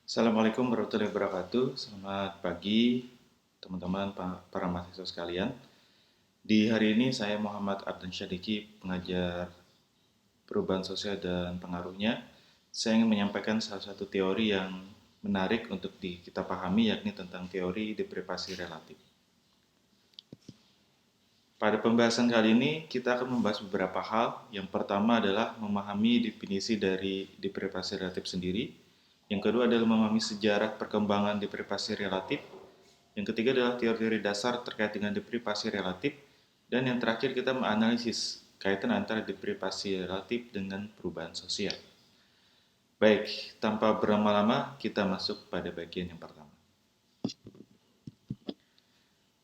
Assalamualaikum warahmatullahi wabarakatuh. Selamat pagi teman-teman para mahasiswa sekalian. Di hari ini saya Muhammad Abdan Syadiki, pengajar perubahan sosial dan pengaruhnya. Saya ingin menyampaikan salah satu teori yang menarik untuk kita pahami, yakni tentang teori deprivasi relatif. Pada pembahasan kali ini kita akan membahas beberapa hal. Yang pertama adalah memahami definisi dari deprivasi relatif sendiri. Yang kedua adalah memahami sejarah perkembangan deprivasi relatif. Yang ketiga adalah teori-teori dasar terkait dengan deprivasi relatif. Dan yang terakhir kita menganalisis kaitan antara deprivasi relatif dengan perubahan sosial. Baik, tanpa berlama-lama kita masuk pada bagian yang pertama.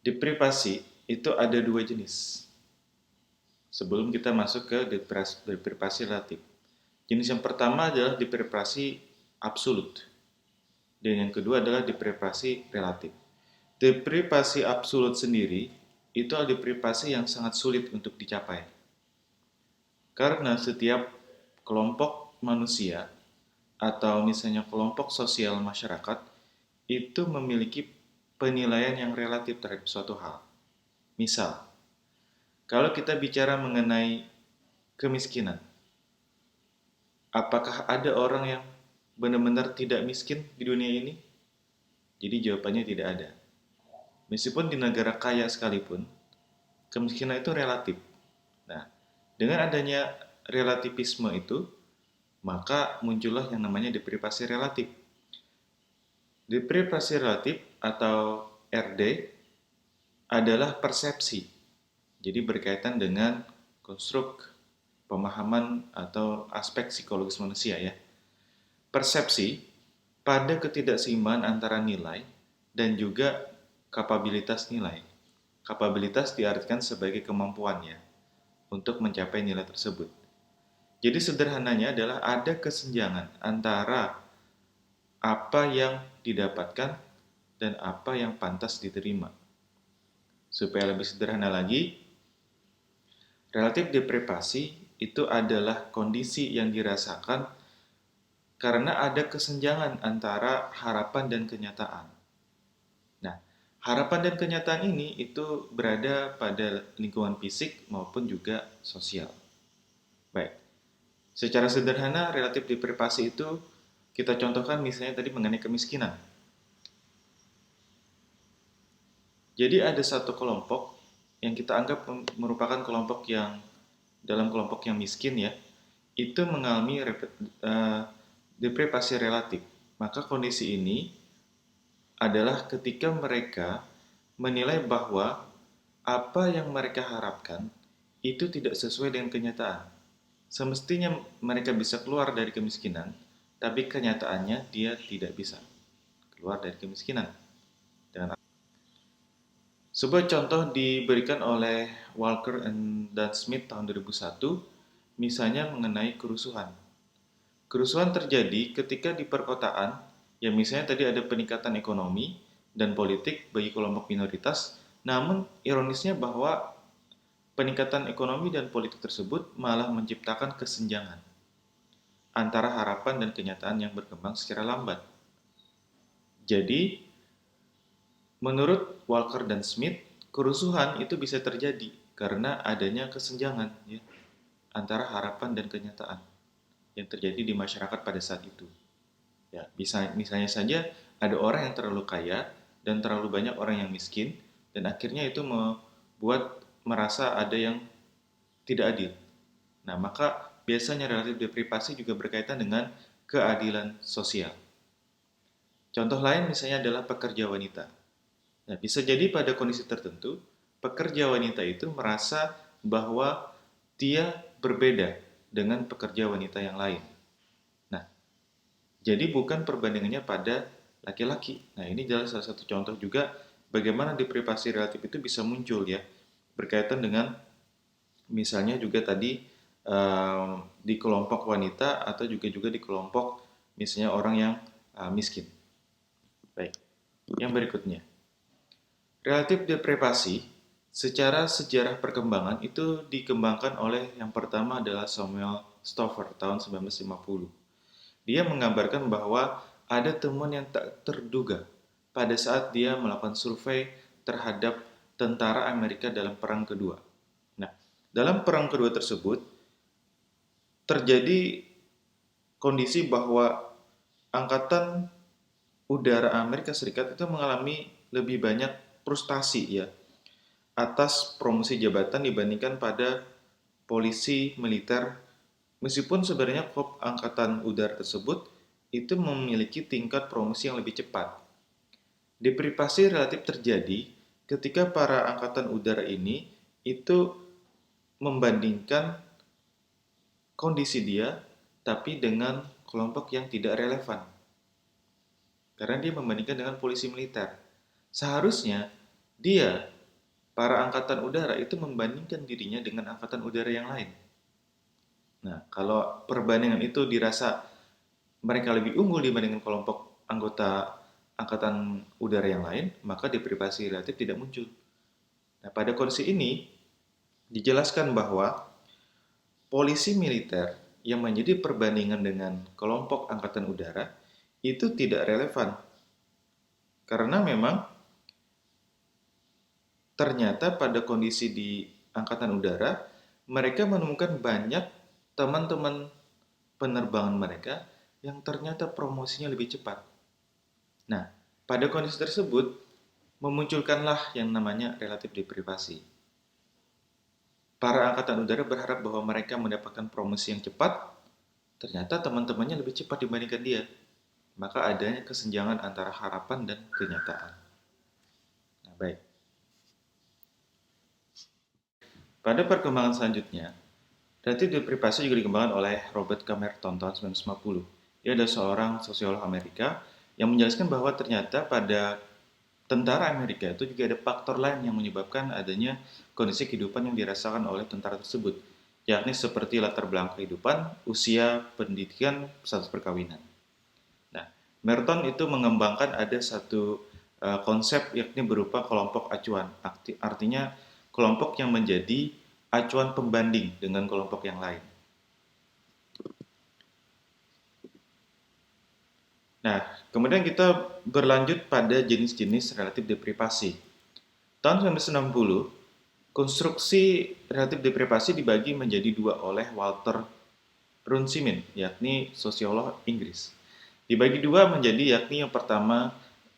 Deprivasi itu ada dua jenis. Sebelum kita masuk ke deprivasi relatif. Jenis yang pertama adalah deprivasi absolut. Dan yang kedua adalah deprivasi relatif. Deprivasi absolut sendiri itu adalah deprivasi yang sangat sulit untuk dicapai. Karena setiap kelompok manusia atau misalnya kelompok sosial masyarakat itu memiliki penilaian yang relatif terhadap suatu hal. Misal, kalau kita bicara mengenai kemiskinan, apakah ada orang yang benar-benar tidak miskin di dunia ini? Jadi jawabannya tidak ada. Meskipun di negara kaya sekalipun, kemiskinan itu relatif. Nah, dengan adanya relativisme itu, maka muncullah yang namanya deprivasi relatif. Deprivasi relatif atau RD adalah persepsi. Jadi berkaitan dengan konstruk pemahaman atau aspek psikologis manusia ya. Persepsi pada ketidakseimbangan antara nilai dan juga kapabilitas nilai. Kapabilitas diartikan sebagai kemampuannya untuk mencapai nilai tersebut. Jadi sederhananya adalah ada kesenjangan antara apa yang didapatkan dan apa yang pantas diterima. Supaya lebih sederhana lagi, relatif deprivasi itu adalah kondisi yang dirasakan karena ada kesenjangan antara harapan dan kenyataan. Nah, harapan dan kenyataan ini itu berada pada lingkungan fisik maupun juga sosial. Baik, secara sederhana relatif deprivasi itu kita contohkan misalnya tadi mengenai kemiskinan. Jadi ada satu kelompok yang kita anggap merupakan kelompok yang dalam kelompok yang miskin ya, itu mengalami deprivasi relatif. Maka kondisi ini adalah ketika mereka menilai bahwa apa yang mereka harapkan itu tidak sesuai dengan kenyataan. Semestinya mereka bisa keluar dari kemiskinan, tapi kenyataannya dia tidak bisa keluar dari kemiskinan. Dengan sebuah contoh diberikan oleh Walker dan Smith tahun 2001, misalnya mengenai kerusuhan. Kerusuhan terjadi ketika di perkotaan, yang misalnya tadi ada peningkatan ekonomi dan politik bagi kelompok minoritas, namun ironisnya bahwa peningkatan ekonomi dan politik tersebut malah menciptakan kesenjangan antara harapan dan kenyataan yang berkembang secara lambat. Jadi, menurut Walker dan Smith, kerusuhan itu bisa terjadi karena adanya kesenjangan ya, antara harapan dan kenyataan yang terjadi di masyarakat pada saat itu. Ya, misalnya saja ada orang yang terlalu kaya dan terlalu banyak orang yang miskin dan akhirnya itu membuat merasa ada yang tidak adil. Nah, maka biasanya relatif deprivasi juga berkaitan dengan keadilan sosial. Contoh lain misalnya adalah pekerja wanita. Nah, bisa jadi pada kondisi tertentu, pekerja wanita itu merasa bahwa dia berbeda dengan pekerja wanita yang lain. Nah, jadi bukan perbandingannya pada laki-laki. Nah, ini adalah salah satu contoh juga bagaimana deprivasi relatif itu bisa muncul ya, berkaitan dengan misalnya juga tadi di kelompok wanita atau juga di kelompok misalnya orang yang miskin. Baik, yang berikutnya. Relatif deprivasi secara sejarah perkembangan itu dikembangkan oleh yang pertama adalah Samuel Stover tahun 1950. Dia menggambarkan bahwa ada temuan yang tak terduga pada saat dia melakukan survei terhadap tentara Amerika dalam Perang Kedua. Nah, dalam Perang Kedua tersebut terjadi kondisi bahwa Angkatan Udara Amerika Serikat itu mengalami lebih banyak frustasi ya atas promosi jabatan dibandingkan pada polisi militer, meskipun sebenarnya Korps Angkatan Udara tersebut itu memiliki tingkat promosi yang lebih cepat. Deprivasi relatif terjadi ketika para angkatan udara ini itu membandingkan kondisi dia tapi dengan kelompok yang tidak relevan. Karena dia membandingkan dengan polisi militer. Seharusnya dia, para angkatan udara itu membandingkan dirinya dengan angkatan udara yang lain. Nah, kalau perbandingan itu dirasa mereka lebih unggul dibandingkan kelompok anggota angkatan udara yang lain, maka deprivasi relatif tidak muncul. Nah, pada kondisi ini dijelaskan bahwa polisi militer yang menjadi perbandingan dengan kelompok angkatan udara itu tidak relevan. Karena memang ternyata pada kondisi di angkatan udara, mereka menemukan banyak teman-teman penerbangan mereka yang ternyata promosinya lebih cepat. Nah, pada kondisi tersebut, memunculkanlah yang namanya relatif deprivasi. Para angkatan udara berharap bahwa mereka mendapatkan promosi yang cepat, ternyata teman-temannya lebih cepat dibandingkan dia. Maka adanya kesenjangan antara harapan dan kenyataan. Nah, baik. Pada perkembangan selanjutnya, relatif deprivasi juga dikembangkan oleh Robert Camerton tahun 1950. Dia adalah seorang sosiolog Amerika yang menjelaskan bahwa ternyata pada tentara Amerika itu juga ada faktor lain yang menyebabkan adanya kondisi kehidupan yang dirasakan oleh tentara tersebut, yakni seperti latar belakang kehidupan, usia, pendidikan, status perkawinan. Nah, Merton itu mengembangkan ada satu konsep yakni berupa kelompok acuan. Artinya kelompok yang menjadi acuan pembanding dengan kelompok yang lain. Nah, kemudian kita berlanjut pada jenis-jenis relatif deprivasi. Tahun 1960, konstruksi relatif deprivasi dibagi menjadi dua oleh Walter Runciman, yakni sosiolog Inggris. Dibagi dua menjadi yakni yang pertama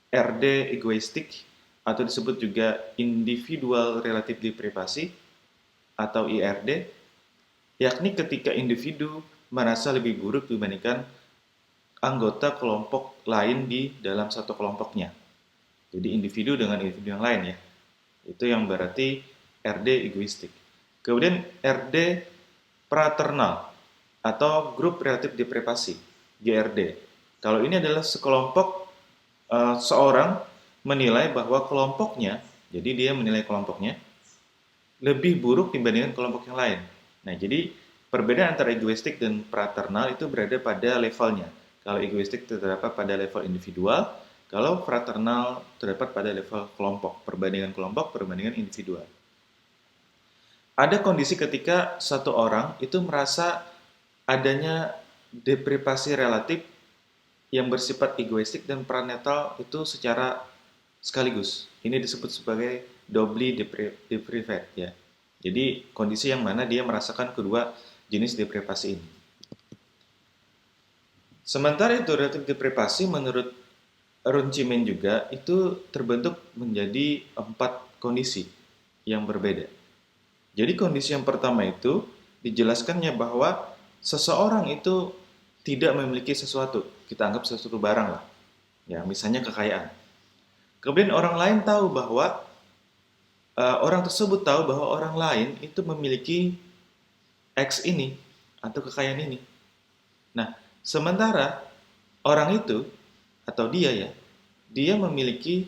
RD egoistik atau disebut juga individual relative deprivasi atau IRD, yakni ketika individu merasa lebih buruk dibandingkan anggota kelompok lain di dalam satu kelompoknya. Jadi individu dengan individu yang lain ya. Itu yang berarti RD egoistik. Kemudian RD fraternal atau grup relatif deprivasi, GRD. Kalau ini adalah sekelompok seorang menilai bahwa kelompoknya, jadi dia menilai kelompoknya lebih buruk dibandingkan kelompok yang lain. Nah, jadi perbedaan antara egoistik dan fraternal itu berada pada levelnya. Kalau egoistik terdapat pada level individual, kalau fraternal terdapat pada level kelompok, perbandingan individual. Ada kondisi ketika satu orang itu merasa adanya deprivasi relatif yang bersifat egoistik dan pranetral itu secara sekaligus. Ini disebut sebagai doubly deprived ya. Jadi kondisi yang mana dia merasakan kedua jenis deprivasi ini. Sementara itu relatif deprivasi menurut Runciman juga itu terbentuk menjadi 4 kondisi yang berbeda. Jadi kondisi yang pertama itu dijelaskannya bahwa seseorang itu tidak memiliki sesuatu. Kita anggap sesuatu barang lah. Ya, misalnya kekayaan. Kemudian orang lain tahu bahwa orang tersebut tahu bahwa orang lain itu memiliki X ini atau kekayaan ini. Nah, sementara orang itu atau dia ya, dia memiliki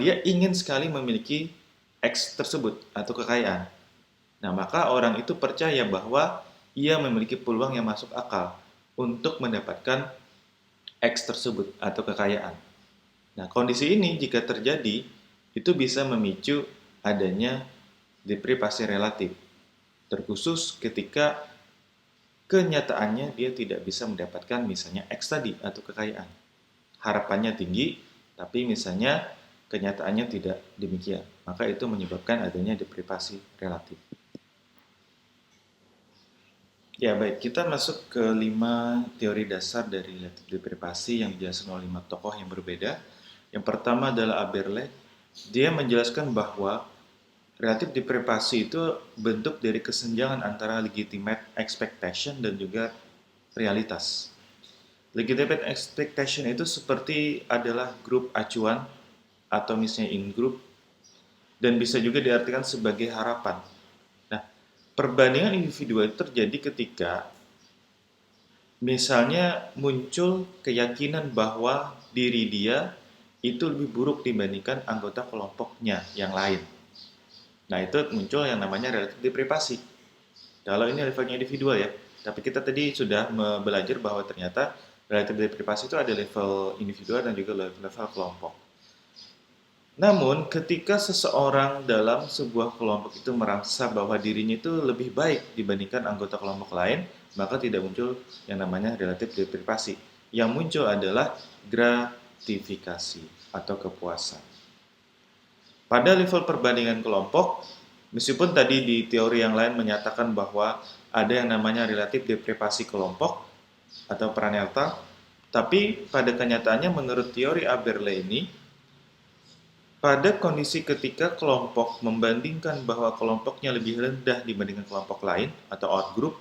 dia ingin sekali memiliki X tersebut atau kekayaan. Nah, maka orang itu percaya bahwa ia memiliki peluang yang masuk akal untuk mendapatkan X tersebut atau kekayaan. Nah, kondisi ini jika terjadi, itu bisa memicu adanya deprivasi relatif. Terkhusus ketika kenyataannya dia tidak bisa mendapatkan misalnya X tadi atau kekayaan. Harapannya tinggi, tapi misalnya kenyataannya tidak demikian. Maka itu menyebabkan adanya deprivasi relatif. Ya baik, kita masuk ke 5 teori dasar dari relatif deprivasi yang dijelaskan oleh 5 tokoh yang berbeda. Yang pertama adalah Aberle. Dia menjelaskan bahwa relatif deprivasi itu bentuk dari kesenjangan antara legitimate expectation dan juga realitas. Legitimate expectation itu seperti adalah grup acuan atau misalnya in-group dan bisa juga diartikan sebagai harapan. Nah, perbandingan individual itu terjadi ketika misalnya muncul keyakinan bahwa diri dia itu lebih buruk dibandingkan anggota kelompoknya yang lain. Nah, itu muncul yang namanya relatif deprivasi. Kalau ini levelnya individual ya, tapi kita tadi sudah belajar bahwa ternyata relatif deprivasi itu ada level individual dan juga level kelompok. Namun, ketika seseorang dalam sebuah kelompok itu merasa bahwa dirinya itu lebih baik dibandingkan anggota kelompok lain, maka tidak muncul yang namanya relatif deprivasi. Yang muncul adalah gratifikasi atau kepuasan. Pada level perbandingan kelompok, meskipun tadi di teori yang lain menyatakan bahwa ada yang namanya relatif deprivasi kelompok atau Pranelta, tapi pada kenyataannya menurut teori Aberle ini, pada kondisi ketika kelompok membandingkan bahwa kelompoknya lebih rendah dibandingkan kelompok lain atau outgroup,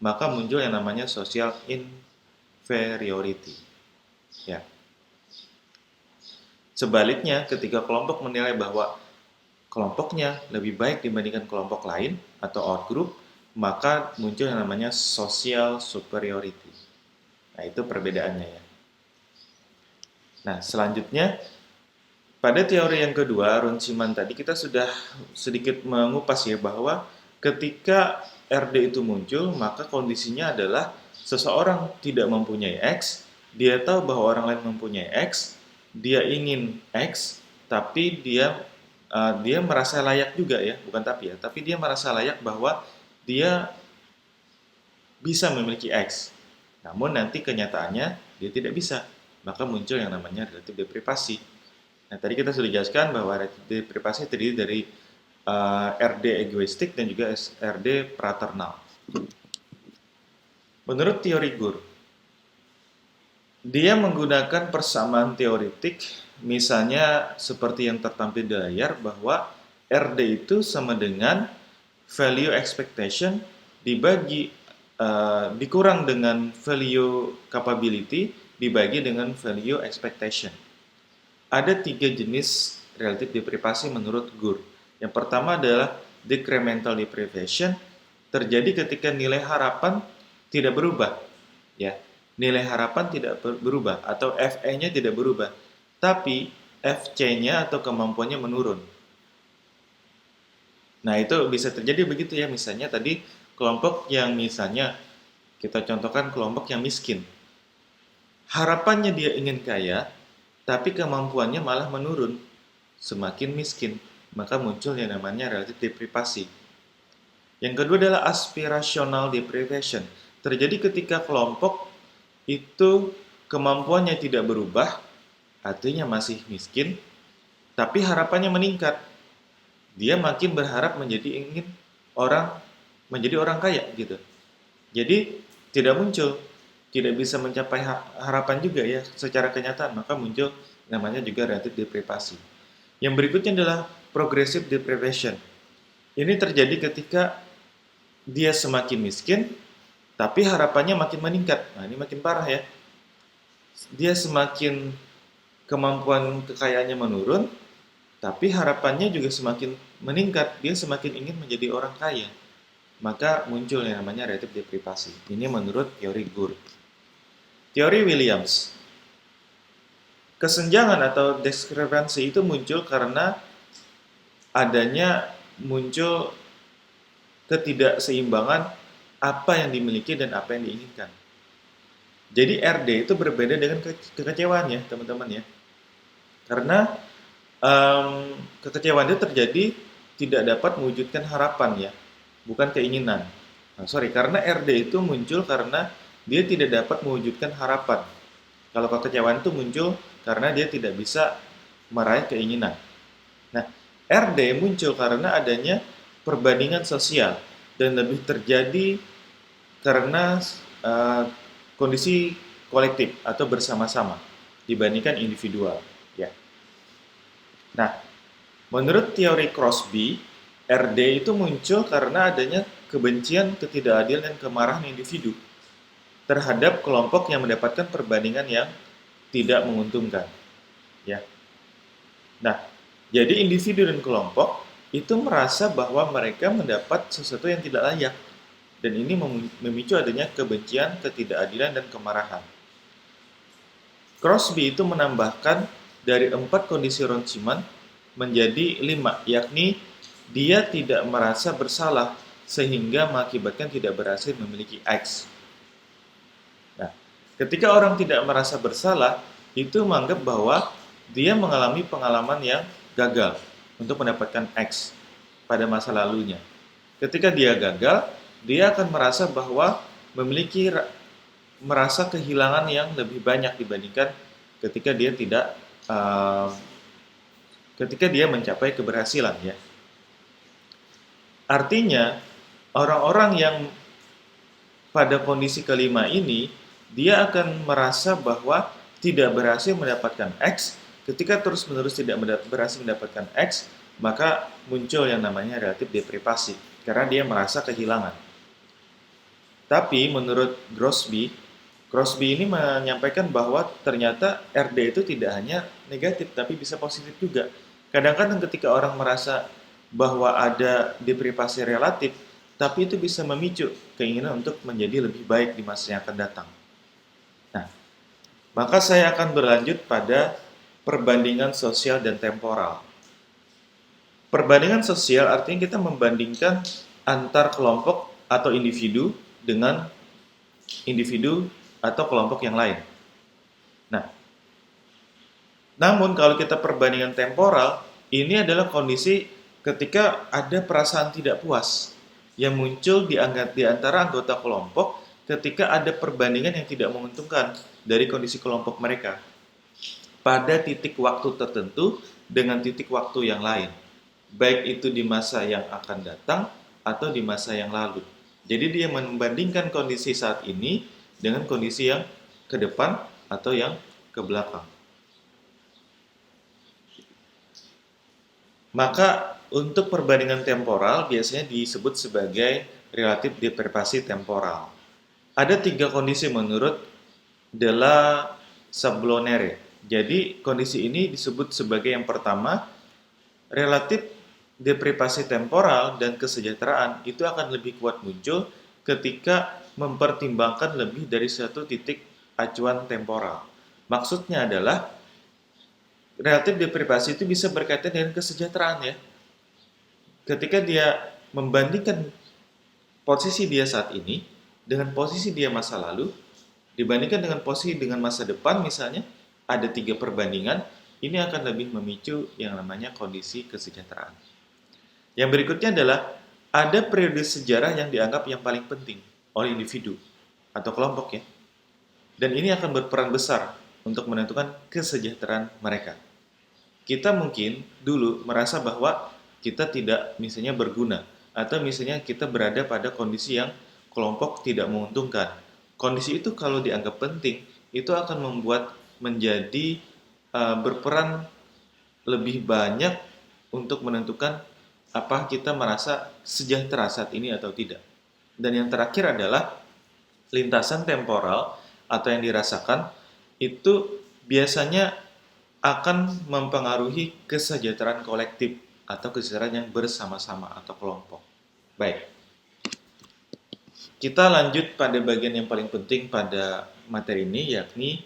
maka muncul yang namanya social inferiority. Ya. Sebaliknya, ketika kelompok menilai bahwa kelompoknya lebih baik dibandingkan kelompok lain atau outgroup, maka muncul yang namanya social superiority. Nah, itu perbedaannya ya. Nah, selanjutnya pada teori yang kedua, Runciman tadi kita sudah sedikit mengupas ya bahwa ketika RD itu muncul, maka kondisinya adalah seseorang tidak mempunyai X, dia tahu bahwa orang lain mempunyai X, dia ingin X, tapi dia merasa layak juga ya, bukan tapi dia merasa layak bahwa dia bisa memiliki X. Namun nanti kenyataannya dia tidak bisa, maka muncul yang namanya relatif deprivasi. Nah, tadi kita sudah jelaskan bahwa deprivasi terdiri dari RD egoistik dan juga RD fraternal. Menurut teori Gur, dia menggunakan persamaan teoretik, misalnya seperti yang tertampil di layar, bahwa RD itu sama dengan value expectation dikurang dengan value capability dibagi dengan value expectation. Ada 3 jenis relatif deprivasi menurut Gur. Yang pertama adalah decremental deprivation, terjadi ketika nilai harapan tidak berubah. Ya, nilai harapan tidak berubah atau FE-nya tidak berubah, tapi FC-nya atau kemampuannya menurun. Nah, itu bisa terjadi begitu ya. Misalnya tadi kelompok yang misalnya kita contohkan kelompok yang miskin. Harapannya dia ingin kaya, tapi kemampuannya malah menurun, semakin miskin, maka muncul yang namanya relatif deprivasi. Yang kedua adalah aspirational deprivation. Terjadi ketika kelompok itu kemampuannya tidak berubah, artinya masih miskin, tapi harapannya meningkat. Dia makin berharap menjadi orang kaya gitu. Jadi tidak muncul, tidak bisa mencapai harapan juga ya secara kenyataan, maka muncul namanya juga relatif deprivasi. Yang berikutnya adalah progressive deprivation. Ini terjadi ketika dia semakin miskin, tapi harapannya makin meningkat. Nah, ini makin parah ya. Dia semakin kemampuan kekayaannya menurun, tapi harapannya juga semakin meningkat. Dia semakin ingin menjadi orang kaya. Maka muncul yang namanya relatif deprivasi. Ini menurut teori Gur. Teori Williams. Kesenjangan atau diskrepansi itu muncul karena muncul ketidakseimbangan apa yang dimiliki dan apa yang diinginkan. Jadi RD itu berbeda dengan kekecewaan ya teman-teman ya. Karena kekecewaan itu terjadi tidak dapat mewujudkan harapan ya, bukan keinginan. Karena RD itu muncul karena dia tidak dapat mewujudkan harapan. Kalau kekecewaan itu muncul karena dia tidak bisa meraih keinginan. Nah, RD muncul karena adanya perbandingan sosial dan lebih terjadi karena eh, kondisi kolektif atau bersama-sama dibandingkan individual. Ya. Nah, menurut teori Crosby, RD itu muncul karena adanya kebencian, ketidakadilan, dan kemarahan individu terhadap kelompok yang mendapatkan perbandingan yang tidak menguntungkan. Ya. Nah, jadi individu dan kelompok itu merasa bahwa mereka mendapat sesuatu yang tidak layak, dan ini memicu adanya kebencian, ketidakadilan, dan kemarahan. Crosby itu menambahkan dari 4 kondisi Ron-Siman menjadi 5, yakni dia tidak merasa bersalah sehingga mengakibatkan tidak berhasil memiliki X. Nah, ketika orang tidak merasa bersalah, itu menganggap bahwa dia mengalami pengalaman yang gagal untuk mendapatkan X pada masa lalunya. Ketika dia gagal, dia akan merasa bahwa memiliki merasa kehilangan yang lebih banyak dibandingkan ketika dia tidak uh, ketika dia mencapai keberhasilan, ya. Artinya orang-orang yang pada kondisi kelima ini dia akan merasa bahwa tidak berhasil mendapatkan X. Ketika terus-menerus tidak berhasil mendapatkan X, maka muncul yang namanya relatif deprivasi karena dia merasa kehilangan. Tapi menurut Crosby ini menyampaikan bahwa ternyata RD itu tidak hanya negatif, tapi bisa positif juga. Kadang-kadang ketika orang merasa bahwa ada deprivasi relatif, tapi itu bisa memicu keinginan untuk menjadi lebih baik di masa yang akan datang. Nah, maka saya akan berlanjut pada perbandingan sosial dan temporal. Perbandingan sosial artinya kita membandingkan antar kelompok atau individu dengan individu atau kelompok yang lain. Nah, namun kalau kita perbandingan temporal, ini adalah kondisi ketika ada perasaan tidak puas yang muncul di antara anggota kelompok ketika ada perbandingan yang tidak menguntungkan dari kondisi kelompok mereka pada titik waktu tertentu dengan titik waktu yang lain, baik itu di masa yang akan datang atau di masa yang lalu. Jadi dia membandingkan kondisi saat ini dengan kondisi yang ke depan atau yang ke belakang. Maka untuk perbandingan temporal biasanya disebut sebagai relatif deprivasi temporal. Ada 3 kondisi menurut Della Sablonere. Jadi kondisi ini disebut sebagai yang pertama, relatif deprivasi temporal dan kesejahteraan itu akan lebih kuat muncul ketika mempertimbangkan lebih dari satu titik acuan temporal. Maksudnya adalah relatif deprivasi itu bisa berkaitan dengan kesejahteraan, ya. Ketika dia membandingkan posisi dia saat ini dengan posisi dia masa lalu, dibandingkan dengan posisi dengan masa depan misalnya, ada 3 perbandingan, ini akan lebih memicu yang namanya kondisi kesejahteraan. Yang berikutnya adalah ada periode sejarah yang dianggap yang paling penting oleh individu atau kelompok, ya. Dan ini akan berperan besar untuk menentukan kesejahteraan mereka. Kita mungkin dulu merasa bahwa kita tidak misalnya berguna, atau misalnya kita berada pada kondisi yang kelompok tidak menguntungkan. Kondisi itu kalau dianggap penting, itu akan membuat menjadi berperan lebih banyak untuk menentukan apa kita merasa sejahtera saat ini atau tidak. Dan yang terakhir adalah lintasan temporal atau yang dirasakan itu biasanya akan mempengaruhi kesejahteraan kolektif atau kesejahteraan yang bersama-sama atau kelompok. Baik, kita lanjut pada bagian yang paling penting pada materi ini, yakni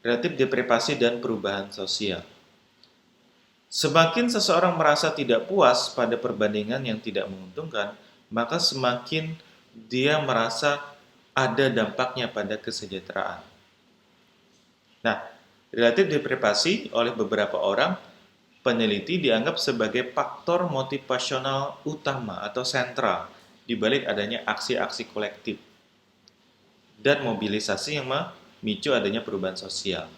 relatif deprivasi dan perubahan sosial. Semakin seseorang merasa tidak puas pada perbandingan yang tidak menguntungkan, maka semakin dia merasa ada dampaknya pada kesejahteraan. Nah, relatif deprivasi oleh beberapa orang peneliti dianggap sebagai faktor motivasional utama atau sentral di balik adanya aksi-aksi kolektif dan mobilisasi yang memicu adanya perubahan sosial.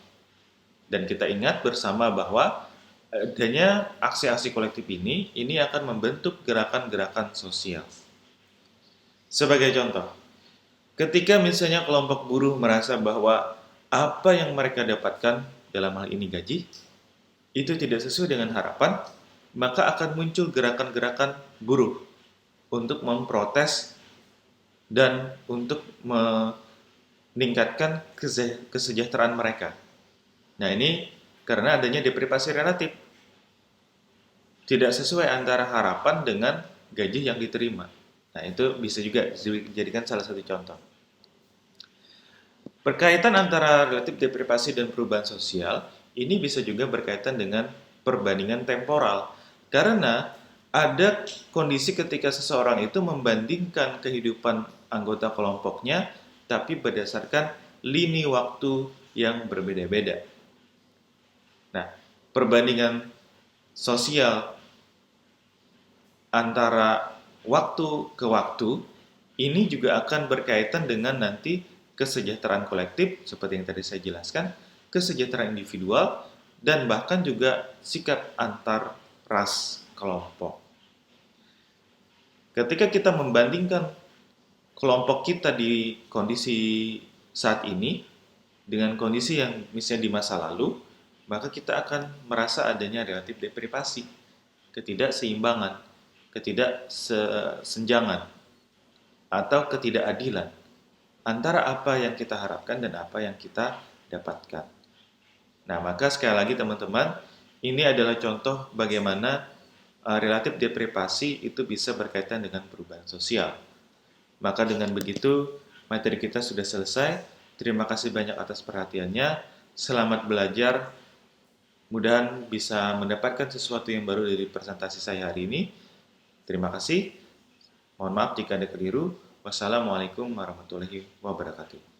Dan kita ingat bersama bahwa adanya aksi-aksi kolektif ini akan membentuk gerakan-gerakan sosial. Sebagai contoh, ketika misalnya kelompok buruh merasa bahwa apa yang mereka dapatkan dalam hal ini gaji, itu tidak sesuai dengan harapan, maka akan muncul gerakan-gerakan buruh untuk memprotes dan untuk meningkatkan kesejahteraan mereka. Nah, ini karena adanya deprivasi relatif. Tidak sesuai antara harapan dengan gaji yang diterima. Nah, itu bisa juga dijadikan salah satu contoh. Berkaitan antara relatif deprivasi dan perubahan sosial, ini bisa juga berkaitan dengan perbandingan temporal. Karena ada kondisi ketika seseorang itu membandingkan kehidupan anggota kelompoknya, tapi berdasarkan lini waktu yang berbeda-beda. Nah, perbandingan sosial antara waktu ke waktu ini juga akan berkaitan dengan nanti kesejahteraan kolektif seperti yang tadi saya jelaskan, kesejahteraan individual, dan bahkan juga sikap antar ras kelompok. Ketika kita membandingkan kelompok kita di kondisi saat ini dengan kondisi yang misalnya di masa lalu, maka kita akan merasa adanya relatif deprivasi, ketidakseimbangan, ketidaksenjangan, atau ketidakadilan antara apa yang kita harapkan dan apa yang kita dapatkan. Nah, maka sekali lagi teman-teman, ini adalah contoh bagaimana relatif deprivasi itu bisa berkaitan dengan perubahan sosial. Maka dengan begitu, materi kita sudah selesai. Terima kasih banyak atas perhatiannya. Selamat belajar. Mudah-mudahan bisa mendapatkan sesuatu yang baru dari presentasi saya hari ini. Terima kasih. Mohon maaf jika ada keliru. Wassalamualaikum warahmatullahi wabarakatuh.